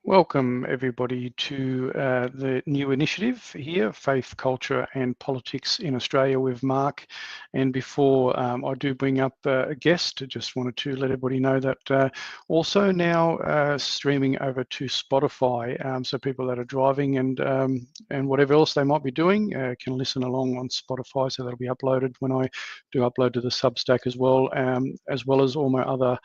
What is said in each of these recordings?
Welcome, everybody, to the new initiative here, Faith, Culture and Politics in Australia with Mark. And before I do bring up a guest, I just wanted to let everybody know that also now streaming over to Spotify, so people that are driving and whatever else they might be doing can listen along on Spotify, so that'll be uploaded when I do upload to the Substack as well as all my other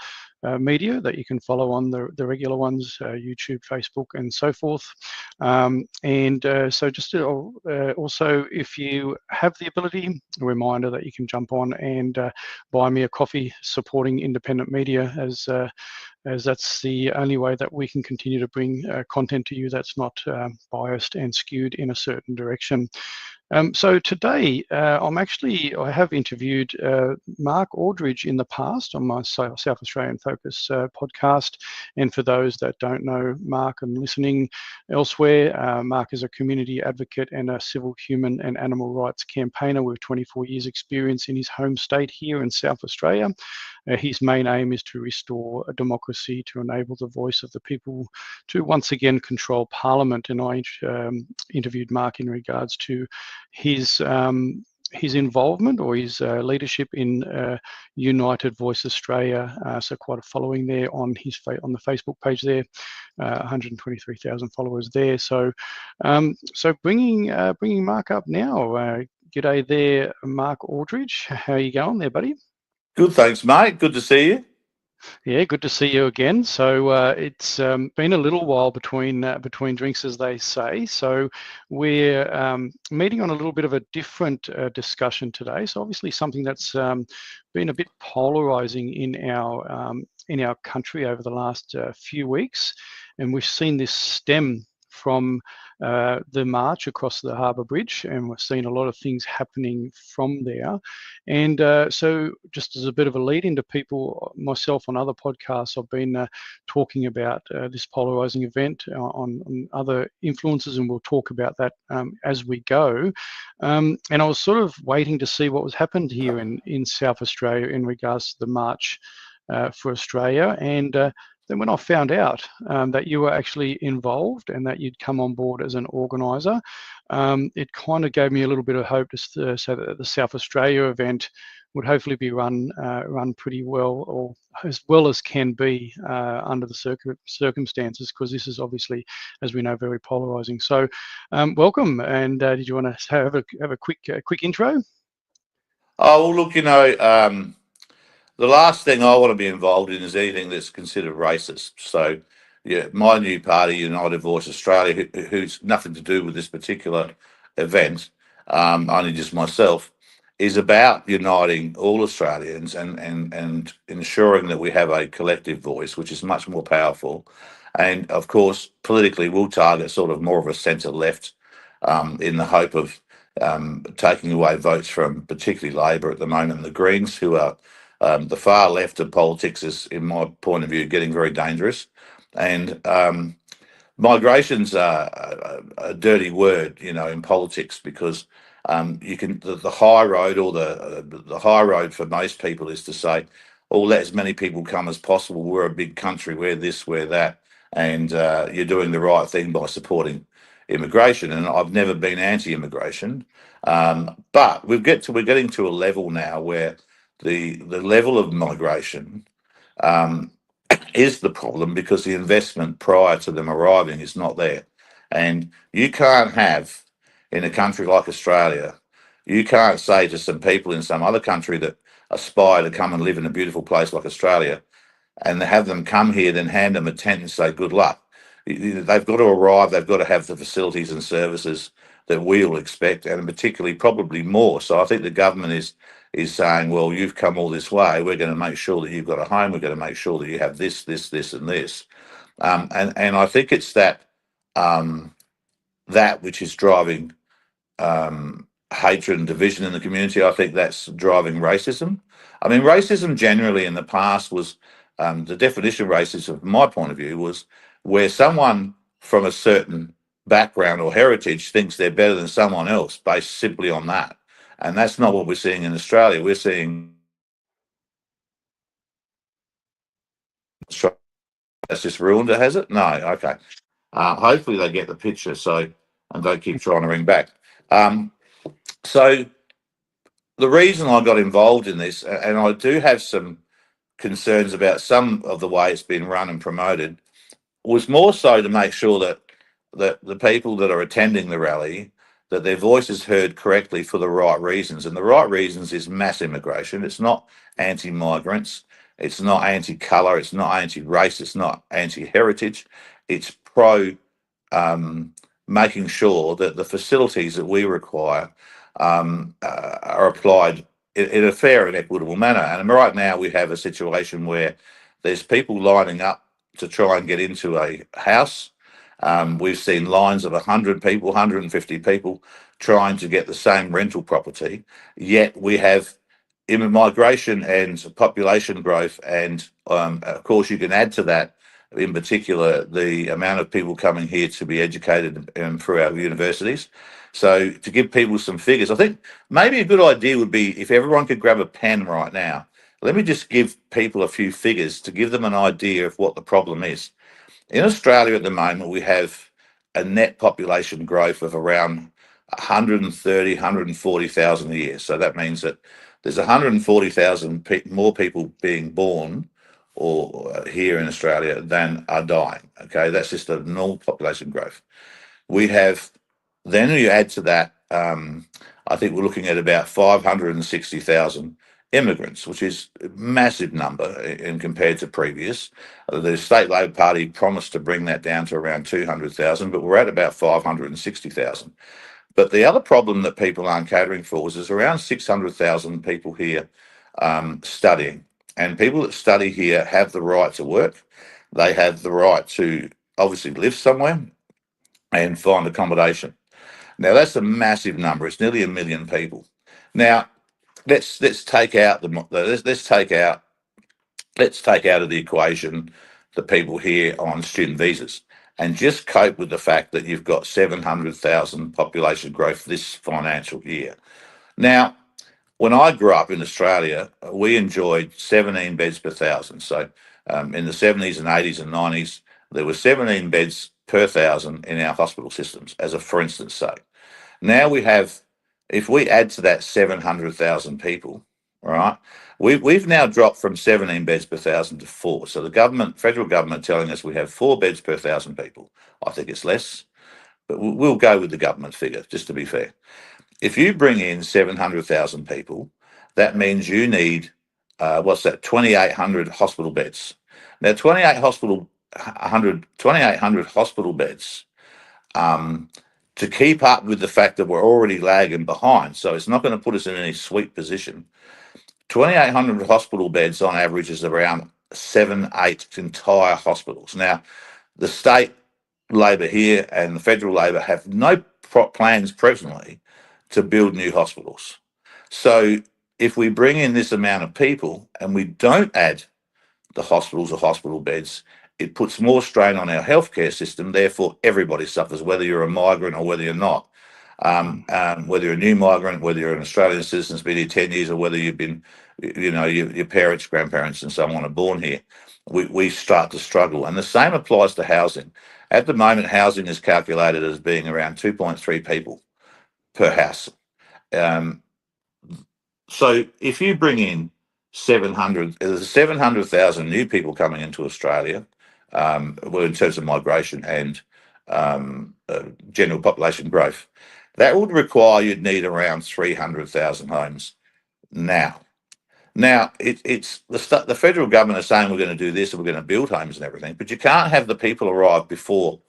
media that you can follow on the regular ones, YouTube, Facebook, and so forth. So just to, also, if you have the ability, a reminder that you can jump on and buy me a coffee supporting independent media, as that's the only way that we can continue to bring content to you that's not biased and skewed in a certain direction. So today, I have interviewed Mark Aldridge in the past on my South Australian Focus podcast. And for those that don't know Mark and listening elsewhere, Mark is a community advocate and a civil, human and animal rights campaigner with 24 years experience in his home state here in South Australia. His main aim is to restore a democracy, to enable the voice of the people to once again control Parliament. And I interviewed Mark in regards to his involvement or his leadership in United Voice Australia. So quite a following there on on the Facebook page there, 123,000 followers there. So bringing Mark up now. G'day there, Mark Aldridge. How are you going there, buddy? Good, thanks, mate. Good to see you. Yeah, good to see you again. So it's been a little while between drinks, as they say. So we're meeting on a little bit of a different discussion today. So obviously something that's been a bit polarizing in our country over the last few weeks, and we've seen this stem from the march across the Harbour Bridge, and we've seen a lot of things happening from there. And so just as a bit of a lead into people, myself on other podcasts, I've been talking about this polarizing event on other influences, and we'll talk about that as we go. And I was sort of waiting to see what was happened here in South Australia in regards to the March for Australia. And then when I found out that you were actually involved and that you'd come on board as an organiser, it kind of gave me a little bit of hope to say that the South Australia event would hopefully be run pretty well, or as well as can be under the circumstances, because this is obviously, as we know, very polarising. So welcome, and did you want to have a quick intro? Oh, well, look, the last thing I want to be involved in is anything that's considered racist. So, yeah, my new party, United Voice Australia, who's nothing to do with this particular event, only just myself, is about uniting all Australians and ensuring that we have a collective voice, which is much more powerful. And of course, politically, we'll target sort of more of a centre left in the hope of taking away votes from particularly Labor at the moment, and the Greens, who are the far left of politics, is, in my point of view, getting very dangerous. And migration's a dirty word, in politics, because you can the high road, or the high road for most people is to say, "Oh, let as many people come as possible. We're a big country. We're this, we're that," and you're doing the right thing by supporting immigration. And I've never been anti-immigration, but we're getting to a level now where the level of migration is the problem, because the investment prior to them arriving is not there. And you can't have, in a country like Australia, you can't say to some people in some other country that aspire to come and live in a beautiful place like Australia, and have them come here, then hand them a tent and say good luck. They've got to arrive, they've got to have the facilities and services that we all expect, and particularly probably more. So I think the government is saying, well, you've come all this way, we're going to make sure that you've got a home, we're going to make sure that you have this, this, this, and this. And I think it's that which is driving hatred and division in the community. I think that's driving racism. I mean, racism generally in the past was, the definition of racism, from my point of view, was where someone from a certain background or heritage thinks they're better than someone else based simply on that. And that's not what we're seeing in Australia. We're seeing that's just ruined it, has it? No, okay. Hopefully they get the picture, so and don't keep trying to ring back. Um, so the reason I got involved in this, and I do have some concerns about some of the way it's been run and promoted, was more so to make sure that the people that are attending the rally, that their voice is heard correctly for the right reasons. And the right reasons is mass immigration. It's not anti-migrants. It's not anti-colour. It's not anti-race. It's not anti-heritage. It's pro making sure that the facilities that we require are applied in a fair and equitable manner. And right now we have a situation where there's people lining up to try and get into a house. We've seen lines of 100 people, 150 people trying to get the same rental property, yet we have migration and population growth. And of course, you can add to that, in particular, the amount of people coming here to be educated through our universities. So, to give people some figures, I think maybe a good idea would be if everyone could grab a pen right now. Let me just give people a few figures to give them an idea of what the problem is. In Australia at the moment, we have a net population growth of around 130, 140,000 a year. So that means that there's 140,000 more people being born or here in Australia than are dying. Okay, that's just a normal population growth. We have, then you add to that, I think we're looking at about 560,000 immigrants, which is a massive number in compared to previous. The State Labor Party promised to bring that down to around 200,000, but we're at about 560,000. But the other problem that people aren't catering for is there's around 600,000 people here studying. And people that study here have the right to work. They have the right to obviously live somewhere and find accommodation. Now that's a massive number. It's nearly 1 million people. Now let's take out let's take out of the equation the people here on student visas and just cope with the fact that you've got 700,000 population growth this financial year. Now, when I grew up in Australia, we enjoyed 17 beds per thousand. So in the 70s and 80s and 90s, there were 17 beds per thousand in our hospital systems, as a for instance sake. Now we have, if we add to that 700,000 people, right, we've now dropped from 17 beds per thousand to 4. So the government, federal government, telling us we have 4 beds per thousand people. I think it's less, but we'll go with the government figure just to be fair. If you bring in 700,000 people, that means you need what's that? 2,800 hospital beds. Now, 2,800 hospital beds. To keep up with the fact that we're already lagging behind. So it's not going to put us in any sweet position. 2,800 hospital beds on average is around 7-8 entire hospitals. Now, the state Labor here and the federal Labor have no plans presently to build new hospitals. So if we bring in this amount of people and we don't add the hospitals or hospital beds, it puts more strain on our healthcare system. Therefore, everybody suffers, whether you're a migrant or whether you're not. Whether you're a new migrant, whether you're an Australian citizen who's been here 10 years, or whether you've been, your parents, grandparents, and so on are born here, we start to struggle. And the same applies to housing. At the moment, housing is calculated as being around 2.3 people per house. So if you bring in 700,000 new people coming into Australia, well, in terms of migration and general population growth, that would require you'd need around 300,000 homes now. Now, it's the federal government is saying we're going to do this and we're going to build homes and everything, but you can't have the people arrive before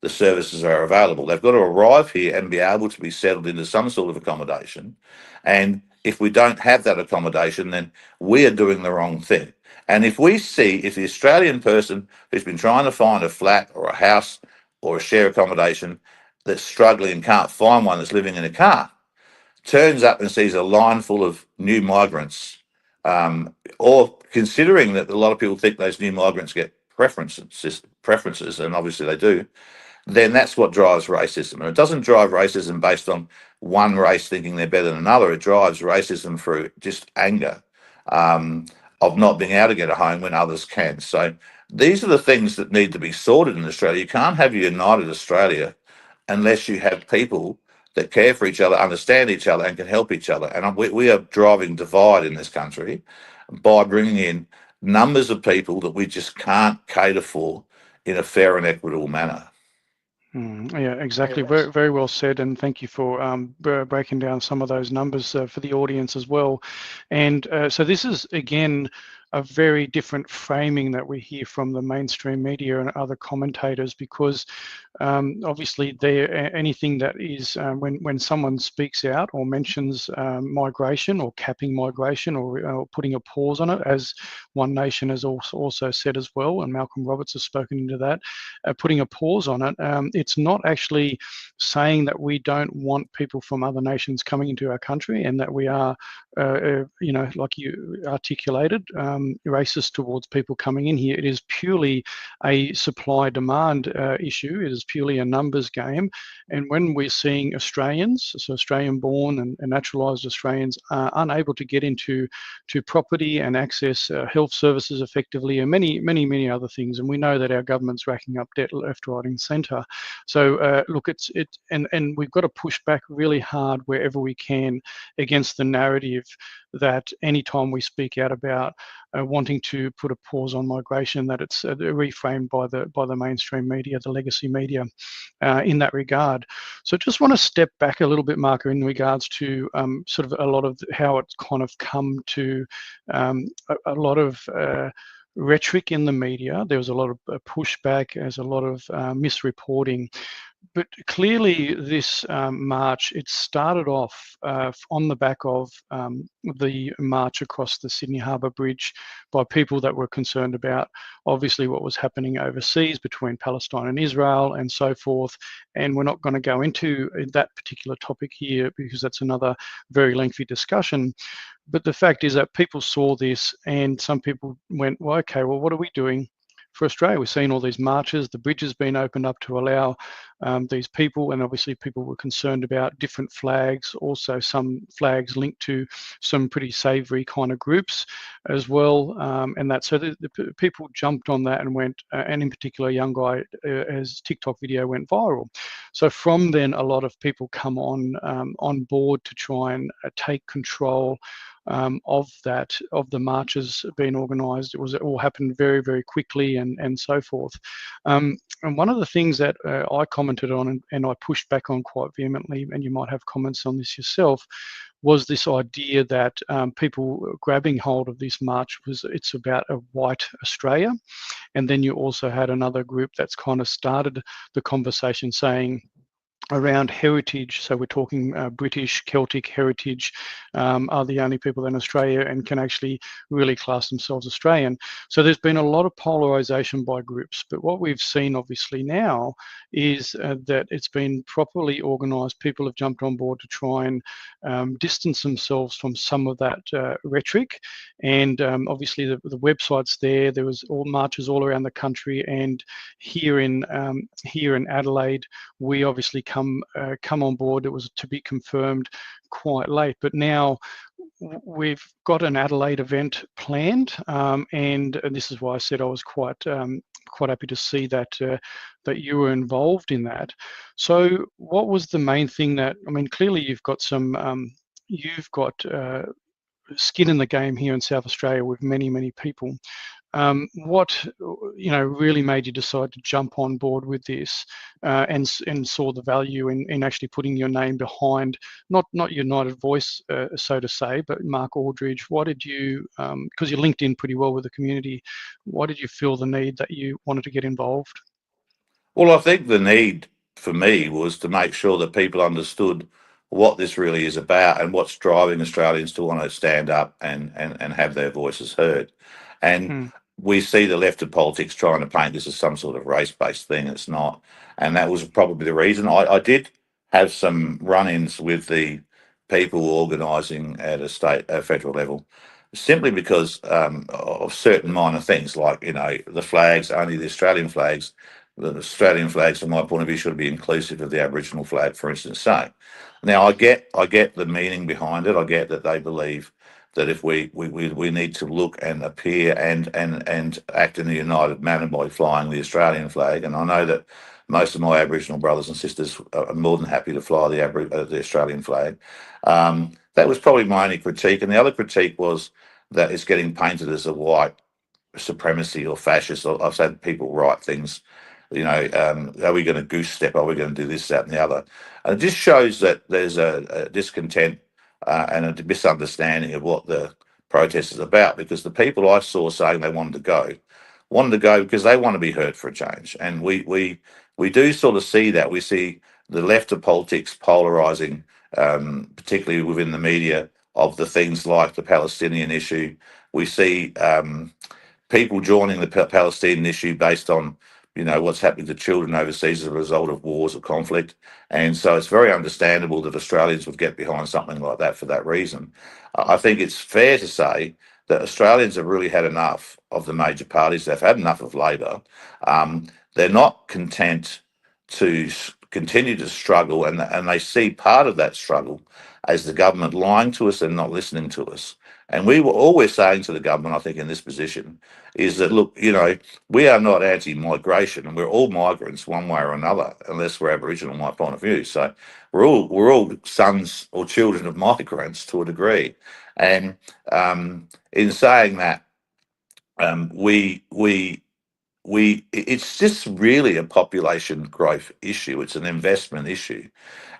the services are available. They've got to arrive here and be able to be settled into some sort of accommodation. And if we don't have that accommodation, then we are doing the wrong thing. And if the Australian person who's been trying to find a flat or a house or a share accommodation that's struggling and can't find one, that's living in a car, turns up and sees a line full of new migrants, or considering that a lot of people think those new migrants get preferences, and obviously they do, then that's what drives racism. And it doesn't drive racism based on one race thinking they're better than another. It drives racism through just anger of not being able to get a home when others can. So These are the things that need to be sorted in Australia. You can't have a united Australia unless you have people that care for each other, understand each other, and can help each other. And we are driving divide in this country by bringing in numbers of people that we just can't cater for in a fair and equitable manner. Yeah, exactly. Very, very well said, and thank you for breaking down some of those numbers for the audience as well. And so this is, again, a very different framing that we hear from the mainstream media and other commentators, because obviously anything that is when someone speaks out or mentions migration or capping migration or putting a pause on it, as One Nation has also said as well, and Malcolm Roberts has spoken into that, putting a pause on it, it's not actually saying that we don't want people from other nations coming into our country and that we are, like you articulated, racist towards people coming in here. It is purely a supply-demand issue. It is purely a numbers game. And when we're seeing Australians, so Australian-born and naturalised Australians, unable to get into property and access health services effectively, and many other things, and we know that our government's racking up debt left, right, and centre. So look, and we've got to push back really hard wherever we can against the narrative that anytime we speak out about wanting to put a pause on migration, that it's reframed by the mainstream media, the legacy media, in that regard. So just want to step back a little bit, Mark, in regards to sort of a lot of how it's kind of come to a lot of rhetoric in the media. There was a lot of pushback, there's a lot of misreporting. But clearly this march, it started off on the back of the march across the Sydney Harbour Bridge by people that were concerned about obviously what was happening overseas between Palestine and Israel and so forth. And we're not going to go into that particular topic here because that's another very lengthy discussion. But the fact is that people saw this and some people went, well, okay, well, what are we doing for Australia? We've seen all these marches, the bridge has been opened up to allow these people, and obviously people were concerned about different flags, also some flags linked to some pretty savoury kind of groups as well, and that. So the people jumped on that and went, and in particular, a young guy, his TikTok video went viral. So from then, a lot of people come on board to try and take control of the marches being organised. It all happened very, very quickly and so forth. And one of the things that I commented on and I pushed back on quite vehemently, and you might have comments on this yourself, was this idea that people grabbing hold of this march it's about a white Australia. And then you also had another group that's kind of started the conversation saying, around heritage, so we're talking British, Celtic heritage, are the only people in Australia and can actually really class themselves Australian. So there's been a lot of polarisation by groups, but what we've seen obviously now is that it's been properly organised. People have jumped on board to try and distance themselves from some of that rhetoric, and obviously the website's there. There was all marches all around the country, and here in Adelaide, we obviously come on board. It was to be confirmed quite late, but now we've got an Adelaide event planned, and this is why I said I was quite happy to see that that you were involved in that. So, what was the main thing that, I mean, clearly you've got some skin in the game here in South Australia with many people. What really made you decide to jump on board with this and saw the value in actually putting your name behind not United Voice, so to say, but Mark Aldridge? What did you, because you're linked in pretty well with the community, why did you feel the need that you wanted to get involved? Well, I think the need for me was to make sure that people understood what this really is about and what's driving Australians to want to stand up and have their voices heard. And we see the left of politics trying to paint this as some sort of race-based thing. It's not. And that was probably the reason. I did have some run-ins with the people organising at a federal level, simply because of certain minor things like, the flags, only the Australian flags. The Australian flags, from my point of view, should be inclusive of the Aboriginal flag, for instance. So, now I get the meaning behind it. I get that they believe that if we need to look and appear and act in a united manner by flying the Australian flag. And I know that most of my Aboriginal brothers and sisters are more than happy to fly the Australian flag. That was probably my only critique. And the other critique was that it's getting painted as a white supremacy or fascist. I've had people write things, are we going to goose step? Are we going to do this, that, and the other? And it just shows that there's a discontent and a misunderstanding of what the protest is about, because the people I saw saying they wanted to go because they want to be heard for a change. And we do sort of see that. We see the left of politics polarizing, particularly within the media, of the things like the Palestinian issue. We see people joining the Palestinian issue based on, what's happening to children overseas as a result of wars or conflict. And so it's very understandable that Australians would get behind something like that for that reason. I think it's fair to say that Australians have really had enough of the major parties. They've had enough of Labor. They're not content to continue to struggle, and they see part of that struggle as the government lying to us and not listening to us. And we were always saying to the government, I think, in this position, is that, look, we are not anti-migration, and we're all migrants one way or another, unless we're Aboriginal, my point of view. So we're all sons or children of migrants to a degree. And in saying that, it's just really a population growth issue. It's an investment issue.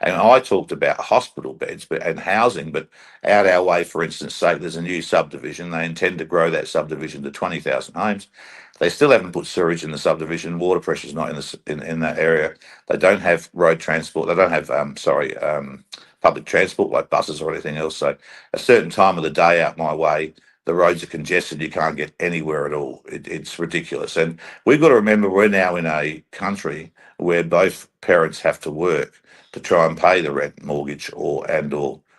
And I talked about hospital beds and housing, but out our way, for instance, say there's a new subdivision. They intend to grow that subdivision to 20,000 homes. They still haven't put sewage in the subdivision. Water pressure is not in that area. They don't have road transport. They don't have public transport like buses or anything else. So a certain time of the day out my way, the roads are congested. You can't get anywhere at all. It's ridiculous. And we've got to remember we're now in a country where both parents have to work to try and pay the rent, mortgage, or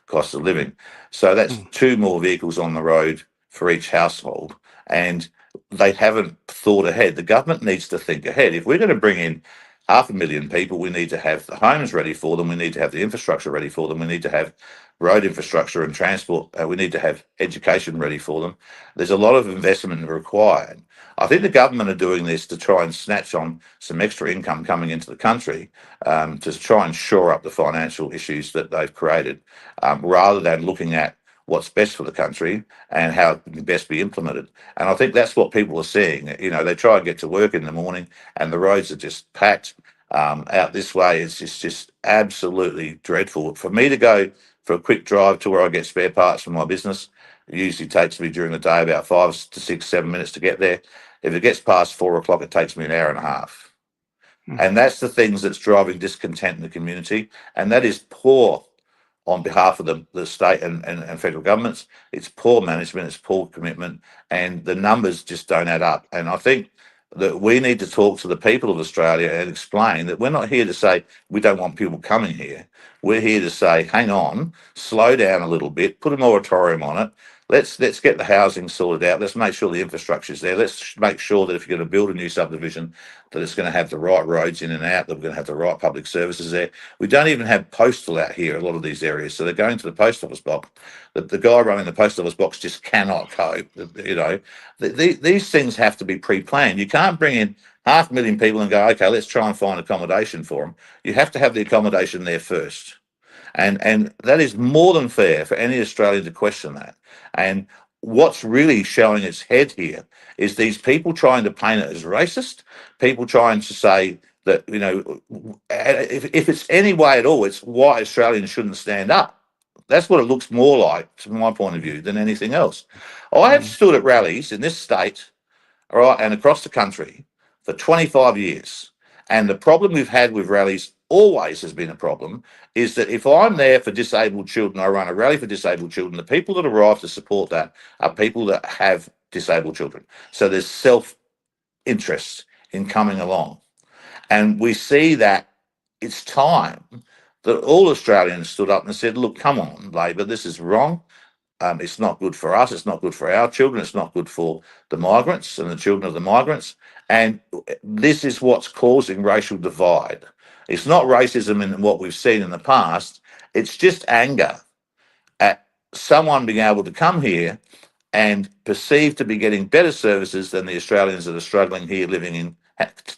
cost of living. So that's two more vehicles on the road for each household. And they haven't thought ahead. The government needs to think ahead. If we're going to bring in 500,000 people, we need to have the homes ready for them. We need to have the infrastructure ready for them. We need to have road infrastructure and transport. We need to have education ready for them. There's a lot of investment required. I think the government are doing this to try and snatch on some extra income coming into the country, to try and shore up the financial issues that they've created, rather than looking at what's best for the country and how it can best be implemented. And I think that's what people are seeing. They try and get to work in the morning and the roads are just packed. Out this way, it's just absolutely dreadful. For me to go for a quick drive to where I get spare parts for my business, it usually takes me during the day about 5 to 6, 7 minutes to get there. If it gets past 4 o'clock, it takes me an hour and a half. And that's the things that's driving discontent in the community. And that is poor on behalf of the state and federal governments. It's poor management, it's poor commitment, and the numbers just don't add up. And I think that we need to talk to the people of Australia and explain that we're not here to say we don't want people coming here. We're here to say, hang on, slow down a little bit, put a moratorium on it. Let's get the housing sorted out. Let's make sure the infrastructure is there. Let's make sure that if you're going to build a new subdivision, that it's going to have the right roads in and out, that we're going to have the right public services there. We don't even have postal out here, a lot of these areas. So they're going to the post office box. The guy running the post office box just cannot cope. These things have to be pre-planned. You can't bring in 500,000 people and go, okay, let's try and find accommodation for them. You have to have the accommodation there first. And that is more than fair for any Australian to question that. And what's really showing its head here is these people trying to paint it as racist, people trying to say that, if it's any way at all, it's why Australians shouldn't stand up. That's what it looks more like, from my point of view, than anything else. I have stood at rallies in this state, all right, and across the country for 25 years. And the problem we've had with rallies always has been a problem, is that if I'm there for disabled children, I run a rally for disabled children, the people that arrive to support that are people that have disabled children. So there's self-interest in coming along. And we see that it's time that all Australians stood up and said, look, come on, Labor, this is wrong. It's not good for us. It's not good for our children. It's not good for the migrants and the children of the migrants. And this is what's causing racial divide. It's not racism in what we've seen in the past. It's just anger at someone being able to come here and perceived to be getting better services than the Australians that are struggling here living in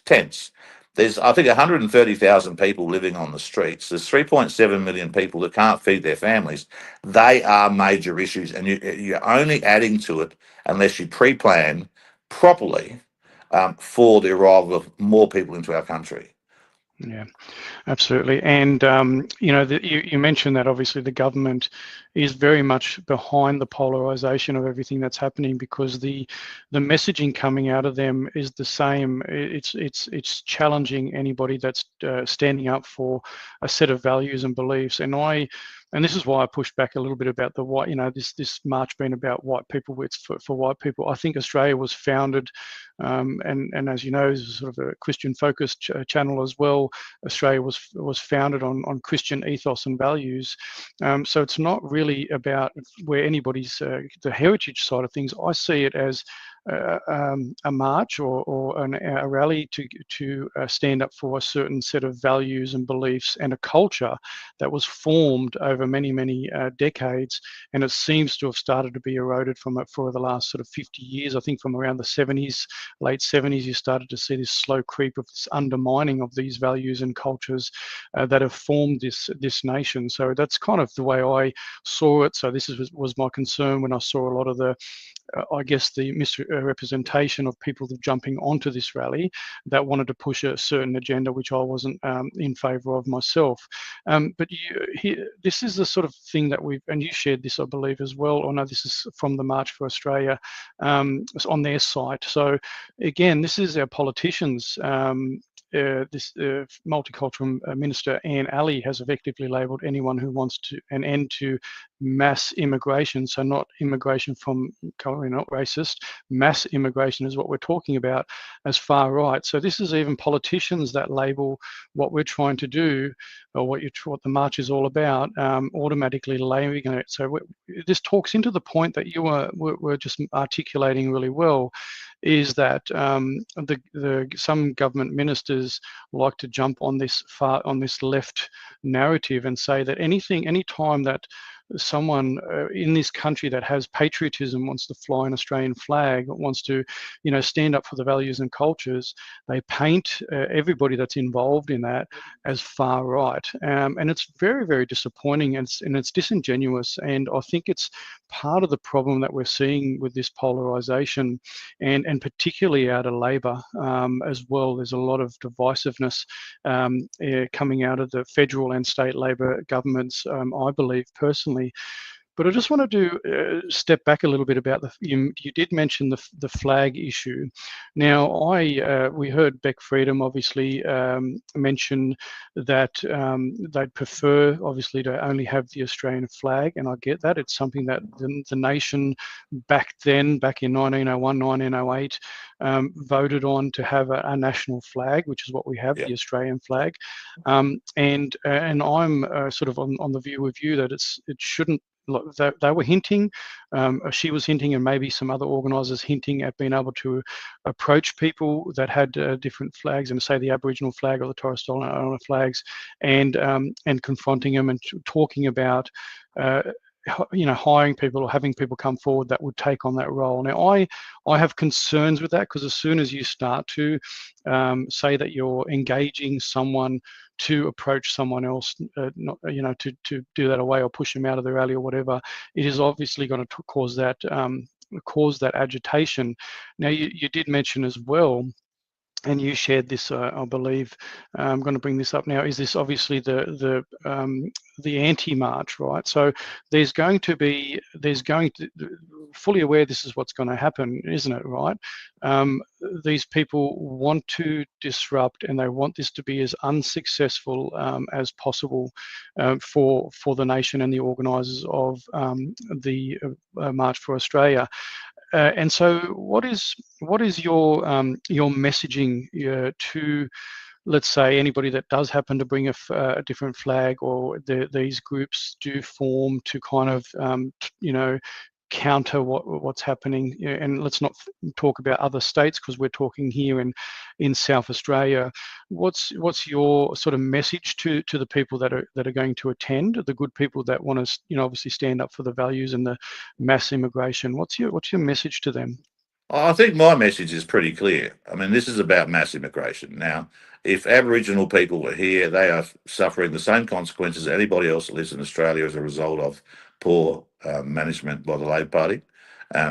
tents. There's, I think, 130,000 people living on the streets. There's 3.7 million people that can't feed their families. They are major issues, and you're only adding to it unless you pre-plan properly for the arrival of more people into our country. Yeah, absolutely. And, you mentioned that obviously the government is very much behind the polarization of everything that's happening, because the messaging coming out of them is the same. It's challenging anybody that's standing up for a set of values and beliefs. And this is why I pushed back a little bit about the white, this march being about white people. It's for white people. I think Australia was founded, and as you know, is sort of a Christian-focused channel as well. Australia was founded on Christian ethos and values. So it's not really about where anybody's the heritage side of things. I see it as a march or a rally to stand up for a certain set of values and beliefs and a culture that was formed over many decades, and it seems to have started to be eroded from it for the last sort of 50 years. I think from around the 70s, late 70s, you started to see this slow creep of this undermining of these values and cultures that have formed this nation. So that's kind of the way I saw it. So this was my concern when I saw a lot of the I guess the misrepresentation of people jumping onto this rally that wanted to push a certain agenda, which I wasn't in favour of myself. But this is the sort of thing that and you shared this, I believe, as well. Or no, this is from the March for Australia on their site. So again, this is our politicians. This multicultural minister Anne Alley has effectively labelled anyone who wants an end to mass immigration, so not immigration from, currently not racist, mass immigration is what we're talking about, as far right. So this is even politicians that label what we're trying to do, or what the march is all about, automatically labeling it. So this talks into the point that you were just articulating really well, is that some government ministers like to jump on this left narrative and say that any time that someone in this country that has patriotism wants to fly an Australian flag, wants to, stand up for the values and cultures, they paint everybody that's involved in that as far right, and it's very disappointing, and it's disingenuous. And I think it's part of the problem that we're seeing with this polarization, and particularly out of Labor as well. There's a lot of divisiveness coming out of the federal and state Labor governments, I believe personally. But I just wanted to step back a little bit about you did mention the flag issue. Now, we heard Beck Freedom obviously mention that they'd prefer obviously to only have the Australian flag, and I get that. It's something that the nation back in 1901, 1908 voted on to have a national flag, which is what we have, the Australian flag. And I'm sort of on the view with you that it shouldn't. They were hinting, she was hinting, and maybe some other organisers hinting at being able to approach people that had different flags, and say the Aboriginal flag or the Torres Strait Islander flags, and confronting them and talking about hiring people or having people come forward that would take on that role. Now, I have concerns with that, because as soon as you start to say that you're engaging someone to approach someone else, not, to do that away or push them out of the rally or whatever, it is obviously going to cause that agitation. Now, you did mention as well, and you shared this, I believe. I'm going to bring this up now. Is this obviously the anti-march, right? So there's going to fully aware this is what's going to happen, isn't it? Right? These people want to disrupt, and they want this to be as unsuccessful as possible for the nation and the organisers of the March for Australia. And so, what is your messaging to, let's say, anybody that does happen to bring a different flag, or these groups do form to kind of, counter what's happening. And let's not talk about other states, because we're talking here in South Australia. What's your sort of message to the people that are going to attend, the good people that want to, obviously stand up for the values and the mass immigration? What's your message to them? I think my message is pretty clear. I mean, this is about mass immigration. Now, if Aboriginal people were here, they are suffering the same consequences as anybody else that lives in Australia as a result of poor management by the Labor Party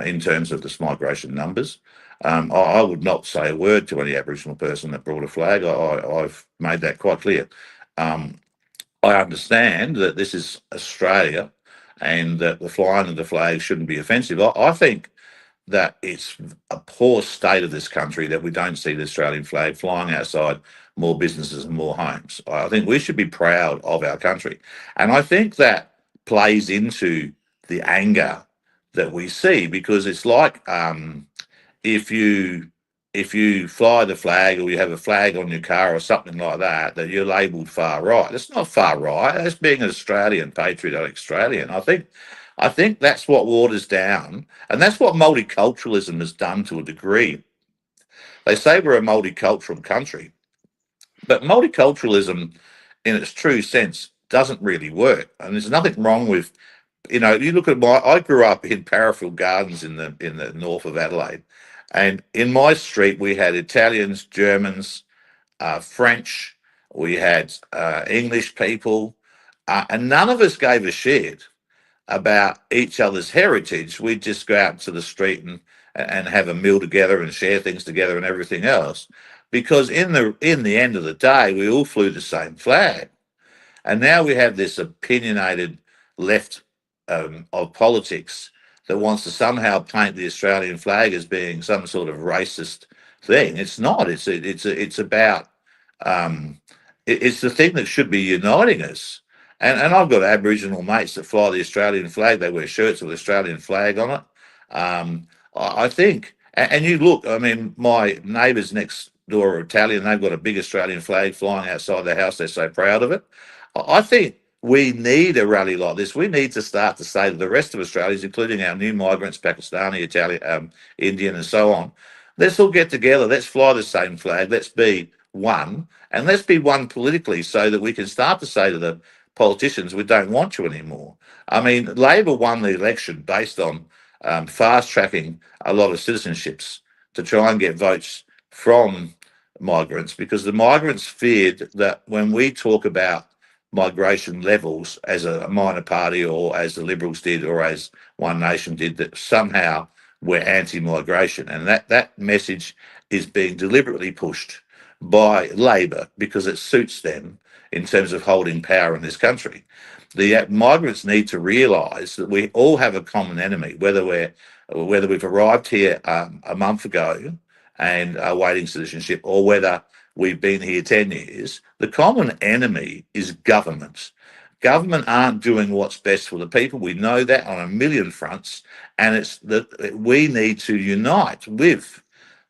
in terms of this migration numbers. I would not say a word to any Aboriginal person that brought a flag. I've made that quite clear. Um, I understand that this is Australia and that the flying of the flag shouldn't be offensive. I think that it's a poor state of this country that we don't see the Australian flag flying outside more businesses and more homes. I think we should be proud of our country. And I think that plays into the anger that we see, because it's like if you fly the flag or you have a flag on your car or something like that, that you're labelled far right. It's not far right. That's being an Australian, patriotic Australian. I think that's what waters down, and that's what multiculturalism has done to a degree. They say we're a multicultural country, but multiculturalism, in its true sense, doesn't really work. And there's nothing wrong with, you look at I grew up in Parafield Gardens in the north of Adelaide, and in my street we had Italians, Germans, French, we had English people, and none of us gave a shit about each other's heritage. We'd just go out to the street and have a meal together and share things together and everything else, because in the end of the day, we all flew the same flag. And now we have this opinionated left of politics that wants to somehow paint the Australian flag as being some sort of racist thing. It's not. It's about it's the thing that should be uniting us. And I've got Aboriginal mates that fly the Australian flag. They wear shirts with the Australian flag on it. I think, and you look, I mean, my neighbours next door are Italian. They've got a big Australian flag flying outside their house. They're so proud of it. I think we need a rally like this. We need to start to say to the rest of Australians, including our new migrants, Pakistani, Italian, Indian, and so on, let's all get together. Let's fly the same flag. Let's be one, and let's be one politically, so that we can start to say to the politicians, we don't want you anymore. I mean, Labor won the election based on fast tracking a lot of citizenships to try and get votes from migrants, because the migrants feared that when we talk about migration levels as a minor party, or as the Liberals did, or as One Nation did, that somehow we're anti-migration. And that message is being deliberately pushed by Labor because it suits them in terms of holding power in this country. The migrants need to realise that we all have a common enemy, whether we've arrived here a month ago and are waiting citizenship, or whether we've been here 10 years. The common enemy is government. Government aren't doing what's best for the people. We know that on a million fronts, and it's that we need to unite with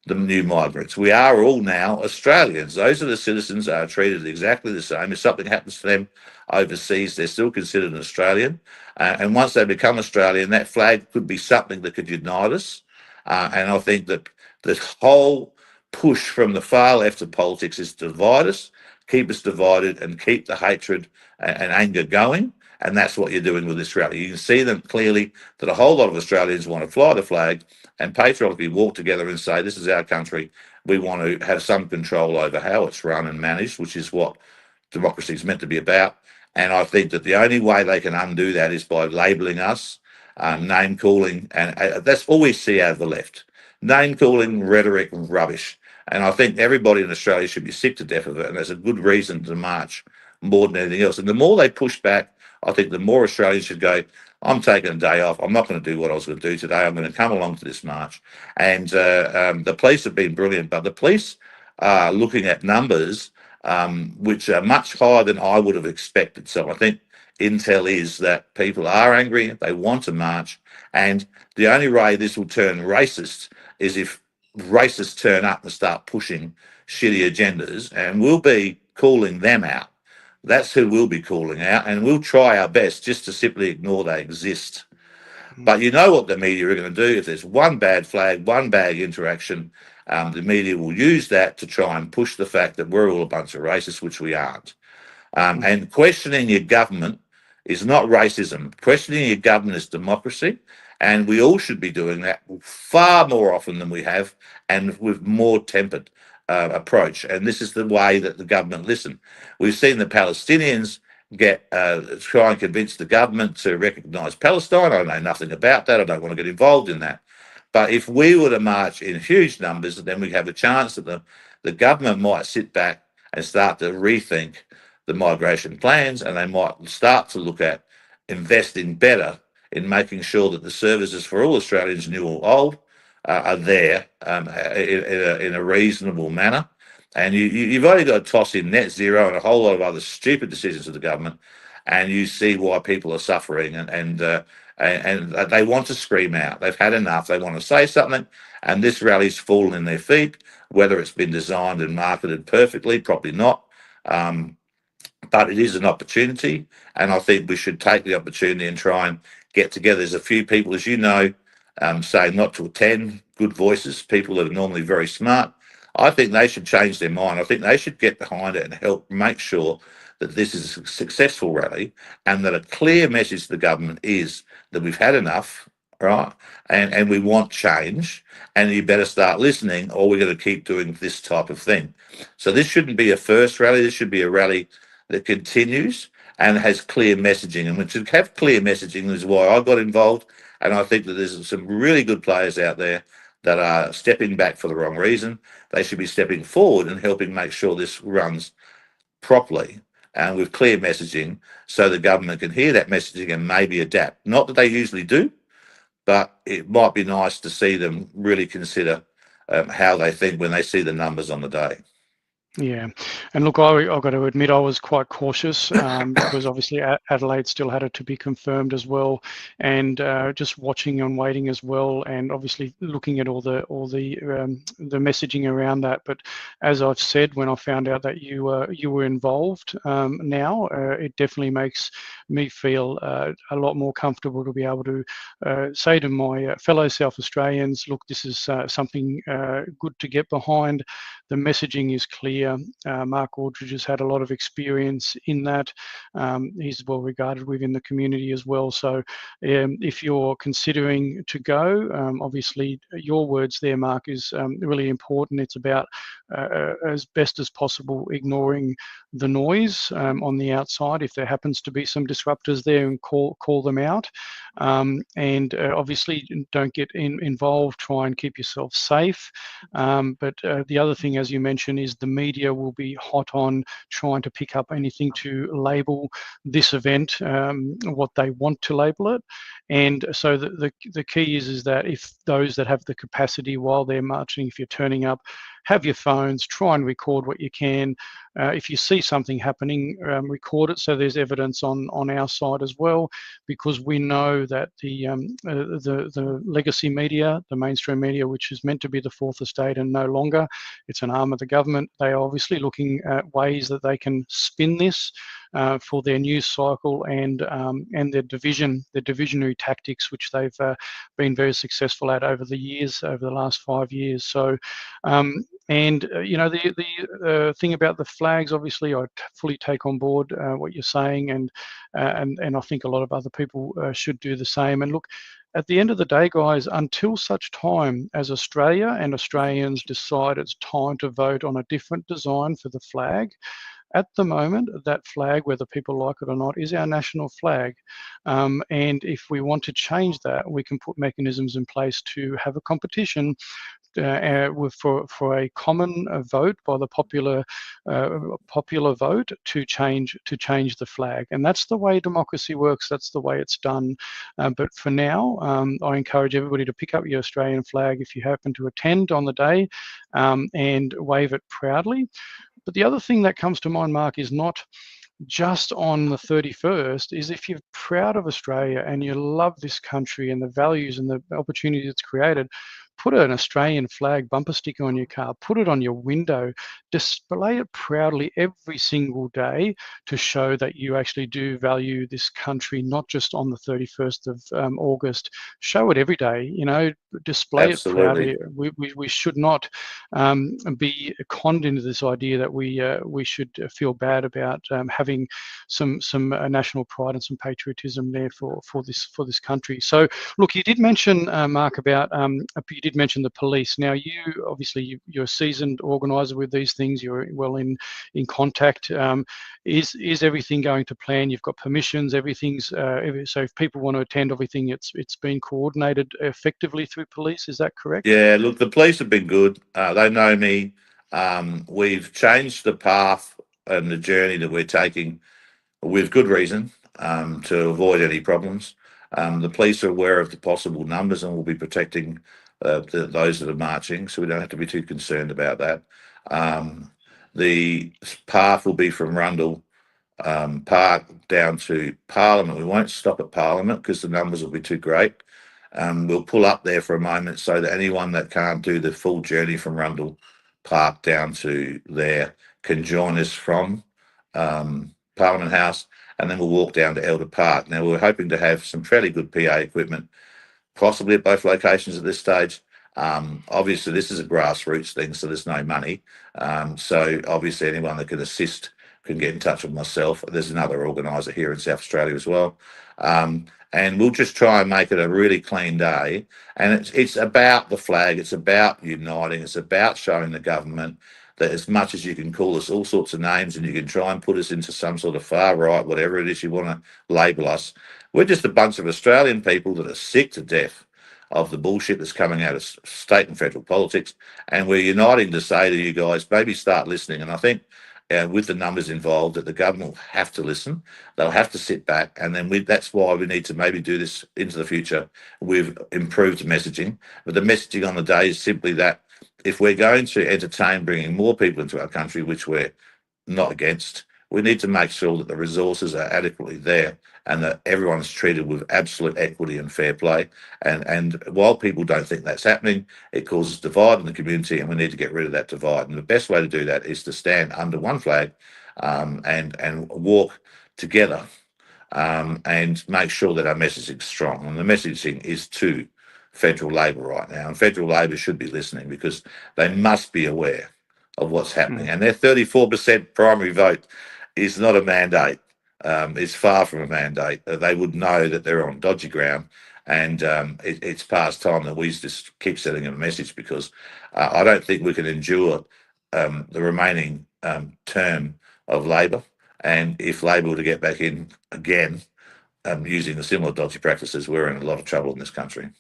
the new migrants. We are all now Australians. Those are the citizens are treated exactly the same. If something happens to them overseas, they're still considered an Australian. And once they become Australian, that flag could be something that could unite us. And I think that the whole push from the far left of politics is to divide us, keep us divided, and keep the hatred and anger going. And that's what you're doing with this rally. You can see them clearly that a whole lot of Australians want to fly the flag and patriotically walk together and say, this is our country. We want to have some control over how it's run and managed, which is what democracy is meant to be about. And I think that the only way they can undo that is by labelling us, name calling, and that's all we see out of the left. Name calling, rhetoric, and rubbish. And I think everybody in Australia should be sick to death of it. And there's a good reason to march more than anything else. And the more they push back, I think the more Australians should go, I'm taking a day off. I'm not going to do what I was going to do today. I'm going to come along to this march. And the police have been brilliant, but the police are looking at numbers which are much higher than I would have expected. So I think intel is that people are angry, they want to march, and the only way this will turn racist is if racists turn up and start pushing shitty agendas, and we'll be calling them out. That's who we'll be calling out, and we'll try our best just to simply ignore they exist. But you know what the media are going to do. If there's one bad flag, one bad interaction, the media will use that to try and push the fact that we're all a bunch of racists, which we aren't. And questioning your government is not racism. Questioning your government is democracy. And we all should be doing that far more often than we have, and with more tempered approach. And this is the way that the government listen. We've seen the Palestinians get try and convince the government to recognise Palestine. I know nothing about that. I don't want to get involved in that. But if we were to march in huge numbers, then we have a chance that the government might sit back and start to rethink the migration plans, and they might start to look at investing better in making sure that the services for all Australians, new or old, are there in a reasonable manner. And you've only got to toss in net zero and a whole lot of other stupid decisions of the government, and you see why people are suffering, and they want to scream out. They've had enough. They want to say something, and this rally's fallen in their feet. Whether it's been designed and marketed perfectly, probably not. But it is an opportunity, and I think we should take the opportunity and try and get together. There's a few people, as you know, say not to attend, good voices, people that are normally very smart. I think they should change their mind. I think they should get behind it and help make sure that this is a successful rally, and that a clear message to the government is that we've had enough, right? And we want change, and you better start listening, or we're going to keep doing this type of thing. So this shouldn't be a first rally. This should be a rally that continues and has clear messaging. And we should have clear messaging. Is why I got involved. And I think that there's some really good players out there that are stepping back for the wrong reason. They should be stepping forward and helping make sure this runs properly and with clear messaging, so the government can hear that messaging and maybe adapt. Not that they usually do, but it might be nice to see them really consider how they think when they see the numbers on the day. Yeah, and look, I've got to admit I was quite cautious because obviously Adelaide still had it to be confirmed as well, and just watching and waiting as well, and obviously looking at all the messaging around that. But as I've said, when I found out that you were involved now, it definitely makes me feel a lot more comfortable to be able to say to my fellow South Australians, look, this is something good to get behind. The messaging is clear. Mark Aldridge has had a lot of experience in that. He's well regarded within the community as well. So if you're considering to go, obviously your words there, Mark, is really important. It's about as best as possible ignoring the noise on the outside. If there happens to be some disruptors there, and call them out. And obviously don't get involved. Try and keep yourself safe. But the other thing, as you mentioned, is the media will be hot on trying to pick up anything to label this event what they want to label it. And so the key is that if those that have the capacity while they're marching, if you're turning up, have your phones, try and record what you can. If you see something happening, record it so there's evidence on our side as well, because we know that the legacy media, the mainstream media, which is meant to be the fourth estate and no longer, it's an arm of the government. They are obviously looking at ways that they can spin this for their news cycle and their divisionary tactics, which they've been very successful at over the years, over the last 5 years. So, and you know, the thing about the flags, obviously, I fully take on board what you're saying, and I think a lot of other people should do the same. And look, at the end of the day, guys, until such time as Australia and Australians decide it's time to vote on a different design for the flag, at the moment, that flag, whether people like it or not, is our national flag. And if we want to change that, we can put mechanisms in place to have a competition for a common vote by the popular vote to change the flag. And that's the way democracy works. That's the way it's done. But for now, I encourage everybody to pick up your Australian flag if you happen to attend on the day and wave it proudly. But the other thing that comes to mind, Mark, is not just on the 31st, is if you're proud of Australia and you love this country and the values and the opportunities it's created, put an Australian flag bumper sticker on your car, put it on your window, display it proudly every single day to show that you actually do value this country, not just on the 31st of August. Show it every day, display it Absolutely. proudly. We should not be conned into this idea that we should feel bad about having some national pride and some patriotism there for this country. So, look, you did mention Mark about you did mention the police. Now, you're a seasoned organizer with these things. You're well in contact. Is everything going to plan? You've got permissions. Everything's so if people want to attend, everything it's been coordinated effectively through police. Is that correct? Yeah, look, the police have been good. They know me. We've changed the path and the journey that we're taking with good reason, to avoid any problems. The police are aware of the possible numbers and will be protecting those that are marching, so we don't have to be too concerned about that. The path will be from Rundle Park down to Parliament. We won't stop at Parliament because the numbers will be too great. We'll pull up there for a moment so that anyone that can't do the full journey from Rundle Park down to there can join us from Parliament House, and then we'll walk down to Elder Park. Now, we're hoping to have some fairly good PA equipment, possibly at both locations at this stage. Obviously, this is a grassroots thing, so there's no money. So obviously, anyone that can assist can get in touch with myself. There's another organiser here in South Australia as well. And we'll just try and make it a really clean day. And it's about the flag. It's about uniting. It's about showing the government that as much as you can call us all sorts of names and you can try and put us into some sort of far right, whatever it is you want to label us, we're just a bunch of Australian people that are sick to death of the bullshit that's coming out of state and federal politics. And we're uniting to say to you guys, maybe start listening. And I think with the numbers involved, that the government will have to listen. They'll have to sit back. And then that's why we need to maybe do this into the future with improved messaging. But the messaging on the day is simply that if we're going to entertain bringing more people into our country, which we're not against, we need to make sure that the resources are adequately there and that everyone's treated with absolute equity and fair play. And while people don't think that's happening, it causes divide in the community, and we need to get rid of that divide. And the best way to do that is to stand under one flag and walk together and make sure that our messaging is strong. And the messaging is to federal Labor right now. And federal Labor should be listening because they must be aware of what's happening. And their 34% primary vote is not a mandate. It's far from a mandate. They would know that they're on dodgy ground, and it's past time that we just keep sending them a message, because I don't think we can endure the remaining term of Labor. And if Labor were to get back in again using the similar dodgy practices, we're in a lot of trouble in this country.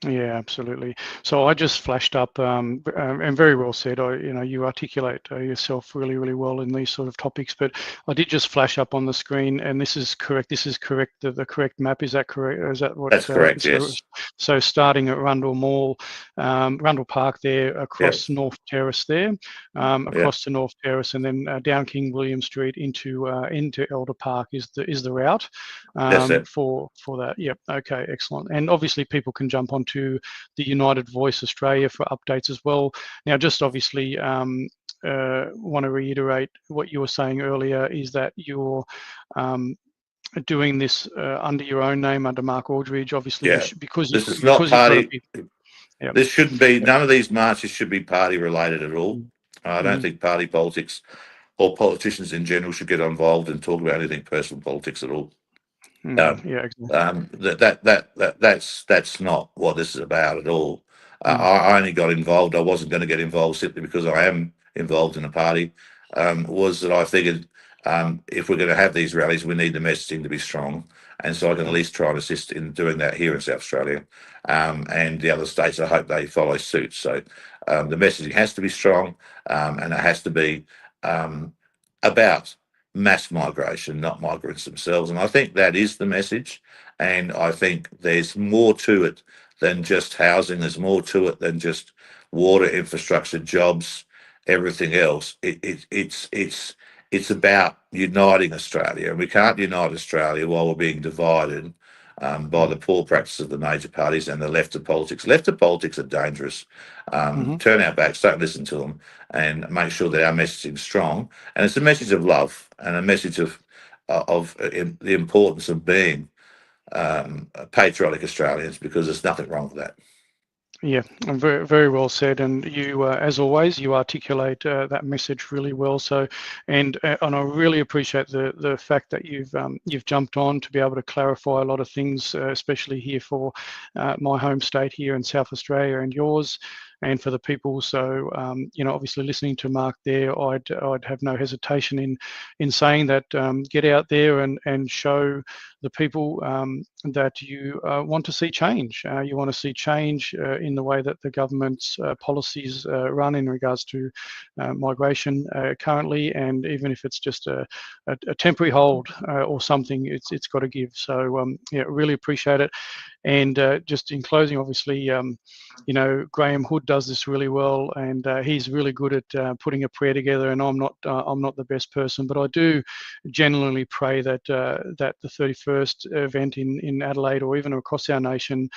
Yeah, absolutely. So I just flashed up, and very well said. You articulate yourself really, really well in these sort of topics. But I did just flash up on the screen, and this is correct. This is correct. The correct map, is that correct? Is that what? That's correct. Yes. So starting at Rundle Mall, Rundle Park there, across North Terrace there, across to North Terrace, and then down King William Street into Elder Park is the route for that. Yep. Okay. Excellent. And obviously, people can jump onto the United Voice Australia for updates as well. Now, just obviously want to reiterate what you were saying earlier, is that you're doing this under your own name, under Mark Aldridge, obviously, because this is not party. This shouldn't be, none of these marches should be party related at all. I don't think party politics or politicians in general should get involved and talk about anything personal politics at all. Exactly. That's not what this is about at all. I only got involved. I wasn't going to get involved simply because I am involved in a party. Was that I figured if we're going to have these rallies, we need the messaging to be strong, and so I can at least try and assist in doing that here in South Australia, and the other states. I hope they follow suit. So the messaging has to be strong, and it has to be about mass migration, not migrants themselves. And I think that is the message. And I think there's more to it than just housing. There's more to it than just water, infrastructure, jobs, everything else. It's about uniting Australia. And we can't unite Australia while we're being divided by the poor practice of the major parties and the left of politics. Left of politics are dangerous. Turn our backs, don't listen to them, and make sure that our messaging is strong. And it's a message of love and a message of the importance of being patriotic Australians, because there's nothing wrong with that. Yeah, very, very well said. And you, as always, you articulate that message really well. So, and I really appreciate the fact that you've jumped on to be able to clarify a lot of things, especially here for my home state here in South Australia and yours, and for the people. So, obviously listening to Mark there, I'd have no hesitation in saying that get out there and show the people that you want to see change. You want to see change in the way that the government's policies run in regards to migration currently, and even if it's just a temporary hold or something, it's got to give. So yeah, really appreciate it. And just in closing, obviously, Graham Hood does this really well, and he's really good at putting a prayer together. And I'm not the best person, but I do genuinely pray that that the 31st event in Adelaide, or even across our nation,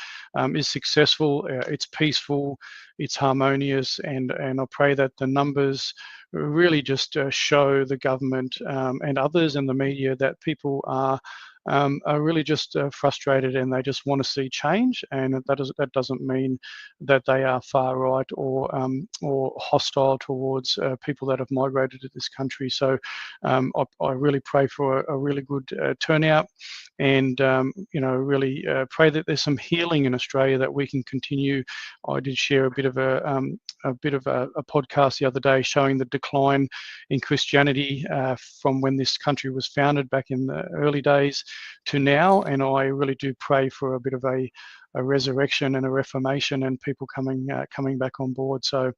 is successful. It's peaceful, it's harmonious, and I pray that the numbers really just show the government and others and the media that people are really just frustrated, and they just want to see change. And that doesn't mean that they are far right or hostile towards people that have migrated to this country. So I really pray for a really good turnout, and really pray that there's some healing in Australia that we can continue. I did share a bit of a podcast the other day showing the decline in Christianity from when this country was founded back in the early days to now, and I really do pray for a bit of a resurrection and a reformation, and people coming back on board. So,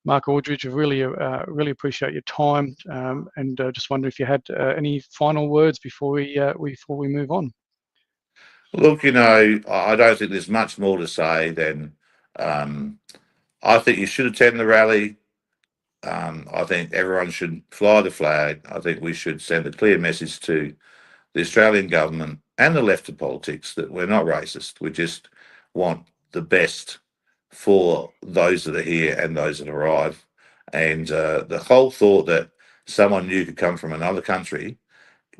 Mark Aldridge, I really appreciate your time, and just wonder if you had any final words before we move on. Look, I don't think there's much more to say than I think you should attend the rally. I think everyone should fly the flag. I think we should send a clear message to the Australian government and the left of politics that we're not racist. We just want the best for those that are here and those that arrive. And the whole thought that someone new could come from another country,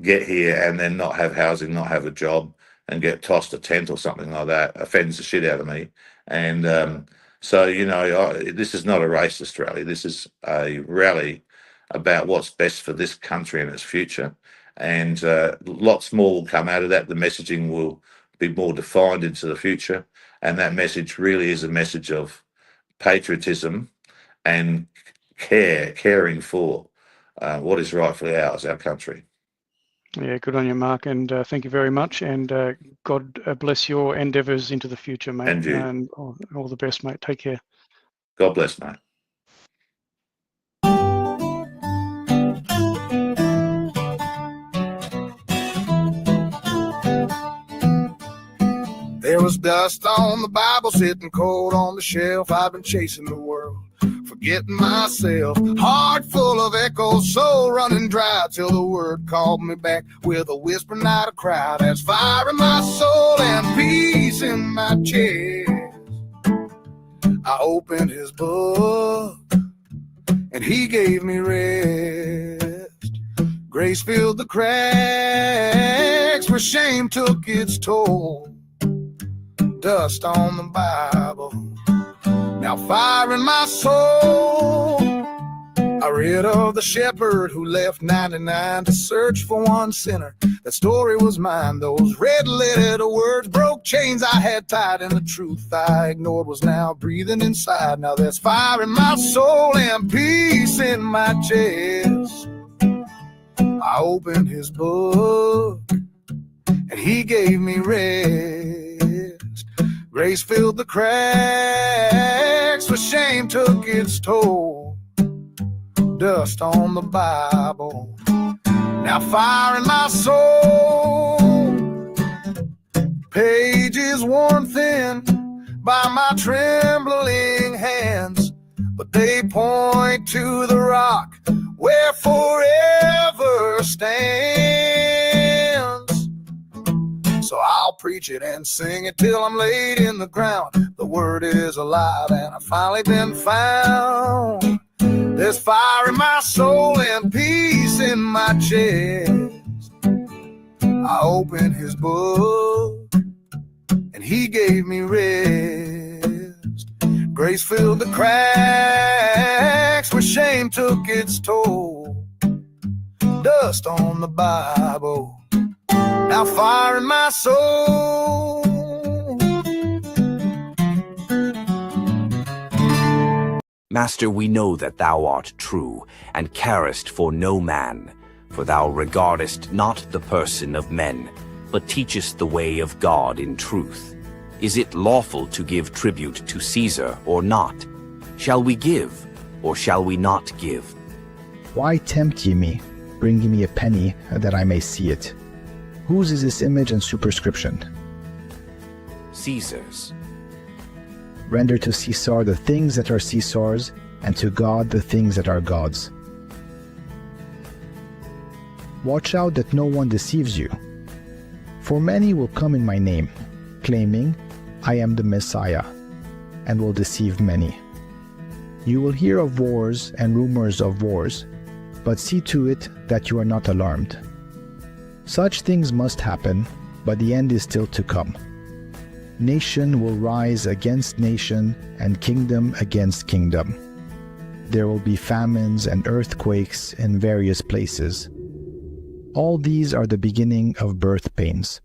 get here, and then not have housing, not have a job, and get tossed a tent or something like that offends the shit out of me. And so, this is not a racist rally. This is a rally about what's best for this country and its future. And lots more will come out of that. The messaging will be more defined into the future. And that message really is a message of patriotism and caring for what is rightfully ours, our country. Yeah, good on you, Mark, and thank you very much. And God bless your endeavours into the future, mate. And you. And all the best, mate. Take care. God bless, mate. There was dust on the Bible sitting cold on the shelf. I've been chasing the world, forgetting myself. Heart full of echoes, soul running dry, till the word called me back with a whisper, not a cry. There's fire in my soul and peace in my chest. I opened his book and he gave me rest. Grace filled the cracks where shame took its toll. Dust on the Bible, now fire in my soul. I read of the shepherd who left 99 to search for one sinner. That story was mine. Those red letter words broke chains I had tied, and the truth I ignored was now breathing inside. Now there's fire in my soul and peace in my chest. I opened his book and he gave me rest. Grace filled the cracks where shame took its toll. Dust on the Bible, now fire in my soul. Pages worn thin by my trembling hands, but they point to the rock where forever stands. So I'll preach preach it and sing it till I'm laid in the ground. The word is alive and I've finally been found. There's fire in my soul and peace in my chest. I opened his book and he gave me rest. Grace filled the cracks where shame took its toll. Dust on the Bible, now fire in my soul. Master, we know that thou art true, and carest for no man. For thou regardest not the person of men, but teachest the way of God in truth. Is it lawful to give tribute to Caesar or not? Shall we give, or shall we not give? Why tempt ye me, bringing me a penny, that I may see it? Whose is this image and superscription? Caesar's. Render to Caesar the things that are Caesar's, and to God the things that are God's. Watch out that no one deceives you. For many will come in my name, claiming, I am the Messiah, and will deceive many. You will hear of wars and rumors of wars, but see to it that you are not alarmed. Such things must happen, but the end is still to come. Nation will rise against nation, and kingdom against kingdom. There will be famines and earthquakes in various places. All these are the beginning of birth pains.